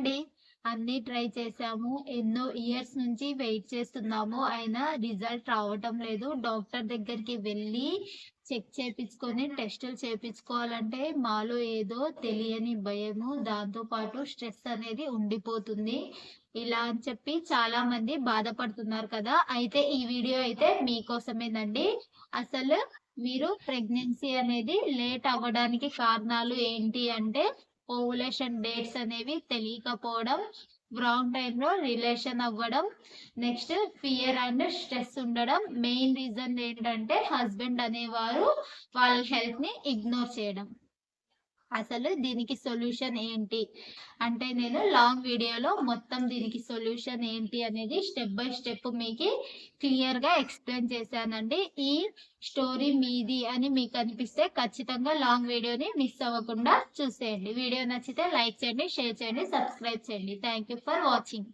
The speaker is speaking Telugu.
అండి. అన్నీ ట్రై చేసాము. ఎన్నో ఇయర్స్ నుంచి వెయిట్ చేస్తున్నాము. అయినా రిజల్ట్ రావటం లేదు. డాక్టర్ దగ్గరికి వెళ్ళి చెక్ చేపించుకొని టెస్టులు చేపించుకోవాలంటే మాలో ఏదో తెలియని భయము, దాంతో పాటు స్ట్రెస్ అనేది ఉండిపోతుంది. ఇలా అని చెప్పి చాలామంది బాధపడుతున్నారు కదా! అయితే ఈ వీడియో అయితే మీకోసమేనండి. అసలు మీరు ప్రెగ్నెన్సీ అనేది లేట్ అవ్వడానికి కారణాలు ఏంటి అంటే, ఓవులేషన్ డేట్స్ అనేవి తెలియకపోవడం, రాంగ్ టైమ్‌లో రిలేషన్ అవ్వడం, నెక్స్ట్ ఫియర్ అండ్ స్ట్రెస్ ఉండడం. మెయిన్ రీజన్ ఏంటంటే హస్బెండ్ అనేవారు వాళ్ళ హెల్త్‌ని ఇగ్నోర్ చేయడం. అసలు దీనికి సొల్యూషన్ ఏంటి? అంటే నేను లాంగ్ వీడియోలో మొత్తం దీనికి సొల్యూషన్ ఏంటి అనేది స్టెప్ బై స్టెప్ మీకి క్లియర్‌గా ఎక్స్‌ప్లెయిన్ చేశానండి. ఈ స్టోరీ మీది అని మీకు అనిపిస్తే ఖచ్చితంగా లాంగ్ వీడియోని మిస్ అవ్వకుండా చూసేయండి. వీడియో నచ్చితే లైక్ చేయండి, షేర్ చేయండి, సబ్స్క్రైబ్ చేయండి. Thank you for watching.